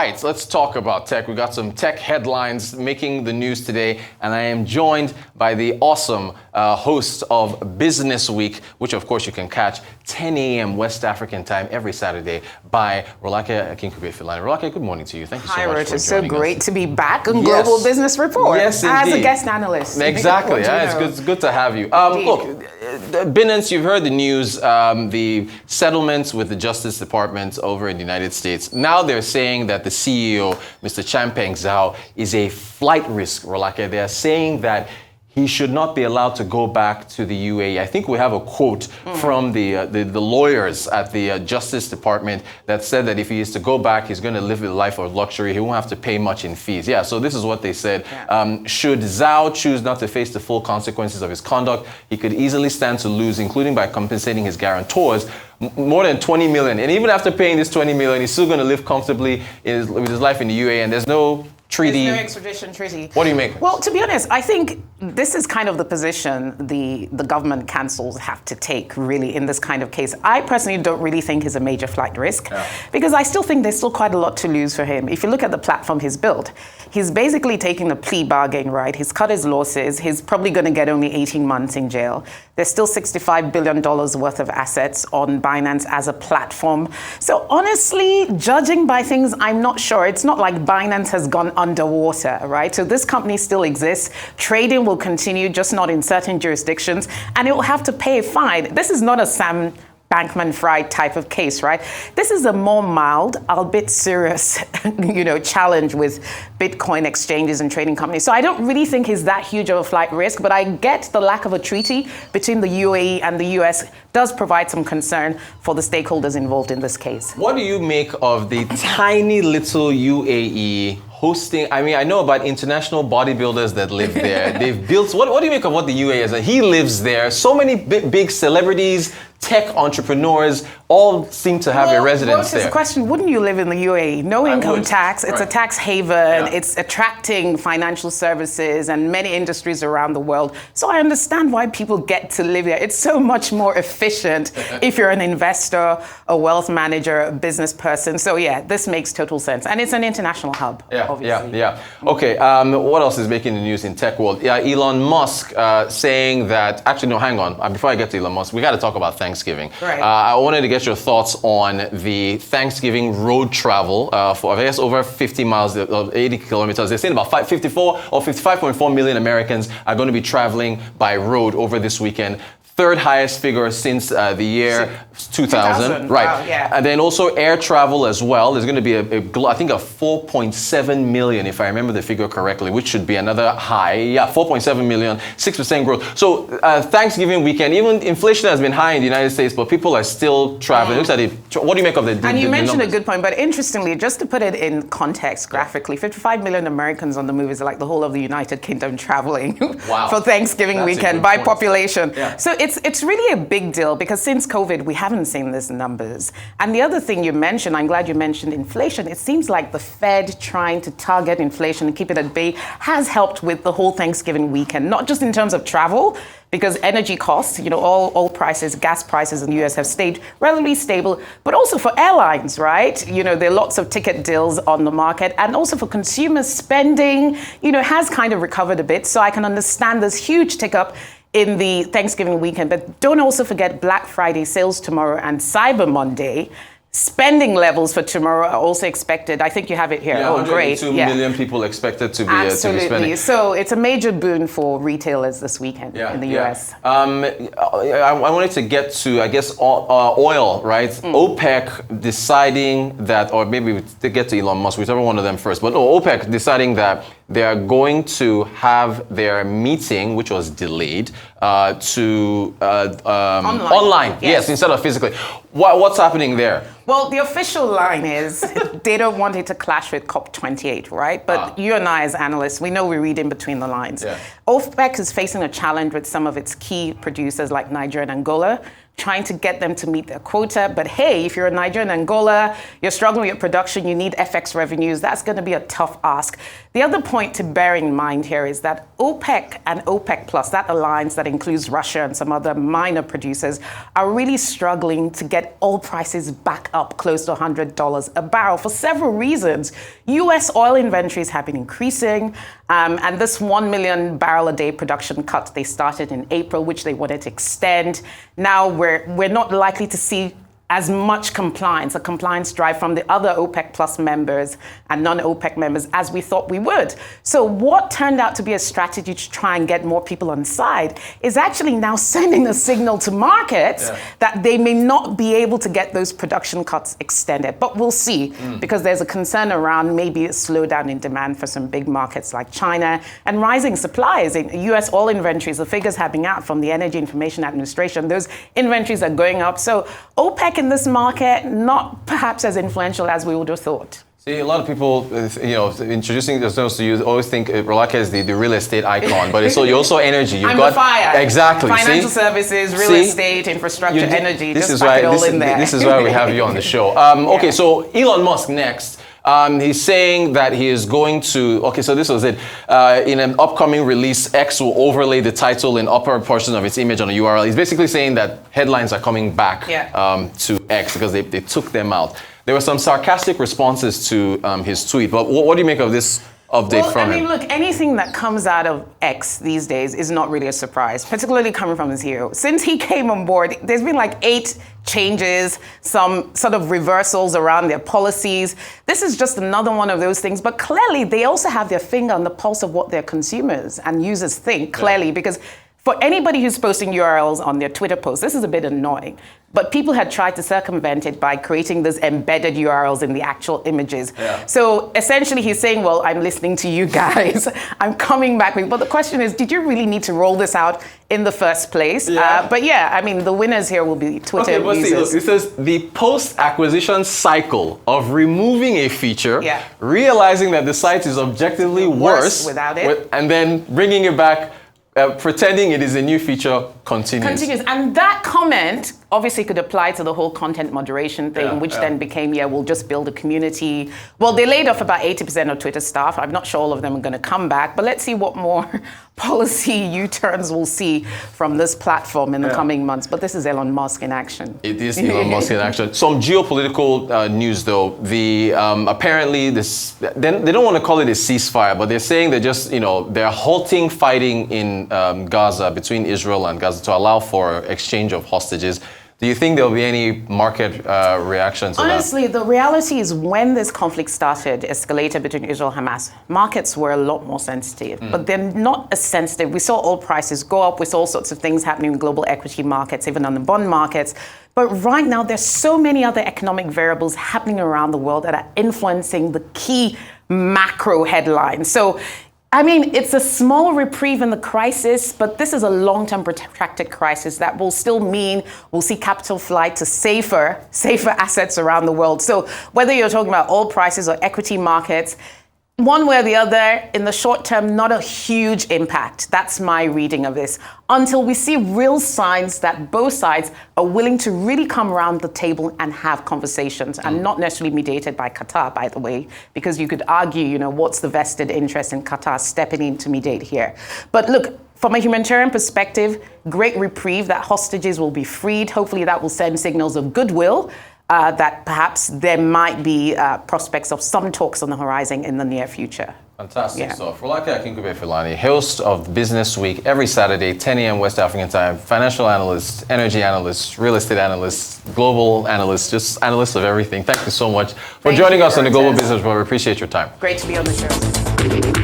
right, let's talk about tech. We got some tech headlines making the news today, and I am joined by the awesome host of Business Week, which of course you can catch 10 a.m. West African time every Saturday by Rolake Akinkugbe-Filani. Rolake, good morning to you. Thank you so much for joining us. It's so great to be back on Global Business Report as a guest analyst. Exactly. It's good to have you. Look, Binance, you've heard the news, the settlements with the Justice Department over in the United States. Now they're saying that the CEO, Mr. Changpeng Zhao, is a flight risk, Rolake. They're saying that he should not be allowed to go back to the UAE. I think we have a quote from the lawyers at the Justice Department that said that if he is to go back, he's going to live a life of luxury. He won't have to pay much in fees. Yeah, so this is what they said. Should Zhao choose not to face the full consequences of his conduct, he could easily stand to lose, including by compensating his guarantors more than 20 million. And even after paying this 20 million, he's still going to live comfortably with his life in the UAE, and there's no treaty. There's no extradition treaty. What do you make? Well, to be honest, I think this is kind of the position the government councils have to take, really, in this kind of case. I personally don't really think he's a major flight risk, because I still think there's still quite a lot to lose for him. If you look at the platform he's built, he's basically taking a plea bargain, right? He's cut his losses. He's probably going to get only 18 months in jail. There's still $65 billion worth of assets on Binance as a platform. So honestly, judging by things, I'm not sure. It's not like Binance has gone underwater, right? So this company still exists. Trading will continue, just not in certain jurisdictions, and it will have to pay a fine. This is not a Bankman-Fried type of case, right? This is a more mild, albeit serious, challenge with Bitcoin exchanges and trading companies. So I don't really think he's that huge of a flight risk, but I get the lack of a treaty between the UAE and the US does provide some concern for the stakeholders involved in this case. What do you make of the tiny little UAE hosting? I mean, I know about international bodybuilders that live there. They've built, what do you make of what the UAE is? He lives there. So many big celebrities, tech entrepreneurs, all seem to have a residence there. It's a question, wouldn't you live in the UAE? No income tax, it's a tax haven, it's attracting financial services and many industries around the world. So I understand why people get to live there. It's so much more efficient if you're an investor, a wealth manager, a business person. So yeah, this makes total sense. And it's an international hub, obviously. Okay, what else is making the news in tech world? Elon Musk saying that, actually no, hang on. Before I get to Elon Musk, we got to talk about Thanksgiving. Right. I wanted to get your thoughts on the Thanksgiving road travel for, I guess, over 50 miles, 80 kilometers. They're saying about 54 or 55.4 million Americans are going to be traveling by road over this weekend. Third highest figure since the year 2000. Right. Wow, yeah. And then also air travel as well. There's going to be I think a 4.7 million, if I remember the figure correctly, which should be another high. Yeah, 4.7 million, 6% growth. So Thanksgiving weekend, even inflation has been high in the United States, but people are still traveling. Looks at it. What do you make of the And you mentioned numbers? a good point, but interestingly, just to put it in context graphically, 55 million Americans on the move is like the whole of the United Kingdom traveling for Thanksgiving weekend by population. Yeah. So it's really a big deal because since COVID, we haven't seen these numbers. And the other thing you mentioned, I'm glad you mentioned inflation. It seems like the Fed trying to target inflation and keep it at bay has helped with the whole Thanksgiving weekend, not just in terms of travel, because energy costs, all prices, gas prices in the US have stayed relatively stable, but also for airlines, right? There are lots of ticket deals on the market, and also for consumer spending, has kind of recovered a bit. So I can understand this huge tick up in the Thanksgiving weekend, but don't also forget Black Friday sales tomorrow and Cyber Monday. Spending levels for tomorrow are also expected. I think you have it here. Yeah, oh, great. 102 million people expected to be spending. So it's a major boon for retailers this weekend in the US. I wanted to get to, I guess, oil, right? OPEC deciding that, or maybe we get to Elon Musk, whichever one of them first, but OPEC deciding that they are going to have their meeting, which was delayed, to online. Yes, instead of physically. What's happening there? Well, the official line is they don't want it to clash with COP28, right? But you and I as analysts, we know we read in between the lines. OPEC is facing a challenge with some of its key producers like Nigeria and Angola trying to get them to meet their quota. But hey, if you're a Niger and Angola, you're struggling with production, you need FX revenues, that's going to be a tough ask. The other point to bear in mind here is that OPEC and OPEC Plus, that alliance that includes Russia and some other minor producers, are really struggling to get oil prices back up close to $100 a barrel for several reasons. US oil inventories have been increasing, and this 1 million barrel a day production cut they started in April, which they wanted to extend. Now we're not likely to see as much compliance, a compliance drive from the other OPEC Plus members and non-OPEC members as we thought we would. So what turned out to be a strategy to try and get more people on side is actually now sending a signal to markets that they may not be able to get those production cuts extended. But we'll see, because there's a concern around maybe a slowdown in demand for some big markets like China and rising supplies in US oil inventories. The figures have been out from the Energy Information Administration. Those inventories are going up. So OPEC in this market, not perhaps as influential as we would have thought. See, a lot of people, introducing themselves to you always think Rolake is the real estate icon, but you're also energy. You've got the fire. Exactly. Financial services, real estate, infrastructure, energy. This just is why in there. This is why we have you on the show. Okay, so Elon Musk next. He's saying that he is going to, so this was it. In an upcoming release, X will overlay the title in upper portion of its image on the URL. He's basically saying that headlines are coming back to X because they took them out. There were some sarcastic responses to his tweet, but what do you make of this update from him? Look, anything that comes out of X these days is not really a surprise, particularly coming from the CEO. Since he came on board, there's been like 8 changes, some sort of reversals around their policies. This is just another one of those things, but clearly they also have their finger on the pulse of what their consumers and users think, clearly, because for anybody who's posting URLs on their Twitter posts, this is a bit annoying. But people had tried to circumvent it by creating those embedded URLs in the actual images. So essentially he's saying, well, I'm listening to you guys. I'm coming back with, but the question is, did you really need to roll this out in the first place? But the winners here will be Twitter users. It says the post-acquisition cycle of removing a feature, realizing that the site is objectively worse without it, and then bringing it back, pretending it is a new feature, continues. And that comment obviously could apply to the whole content moderation thing, which then became, we'll just build a community. Well, they laid off about 80% of Twitter staff. I'm not sure all of them are going to come back, but let's see what more policy U-turns we'll see from this platform in the coming months. But this is Elon Musk in action. It is Elon Musk in action. Some geopolitical news, though. Apparently, they don't want to call it a ceasefire, but they're saying they're halting fighting in Gaza, between Israel and Gaza, to allow for exchange of hostages. Do you think there'll be any market reaction to that? Honestly, the reality is when this conflict escalated between Israel and Hamas, markets were a lot more sensitive, but they're not as sensitive. We saw oil prices go up. We saw all sorts of things happening in global equity markets, even on the bond markets. But right now, there's so many other economic variables happening around the world that are influencing the key macro headlines. So it's a small reprieve in the crisis, but this is a long-term protracted crisis that will still mean we'll see capital flight to safer assets around the world. So whether you're talking about oil prices or equity markets, one way or the other, in the short term, not a huge impact. That's my reading of this. Until we see real signs that both sides are willing to really come around the table and have conversations, and not necessarily mediated by Qatar, by the way, because you could argue, what's the vested interest in Qatar stepping in to mediate here? But look, from a humanitarian perspective, great reprieve, that hostages will be freed. Hopefully that will send signals of goodwill. That perhaps there might be prospects of some talks on the horizon in the near future. Fantastic stuff. Rolake Akinkugbe-Filani, host of Business Week every Saturday, 10 a.m. West African time, financial analyst, energy analyst, real estate analyst, global analyst, just analyst of everything. Thank you so much for joining us on the Global Business Report. We appreciate your time. Great to be on the show.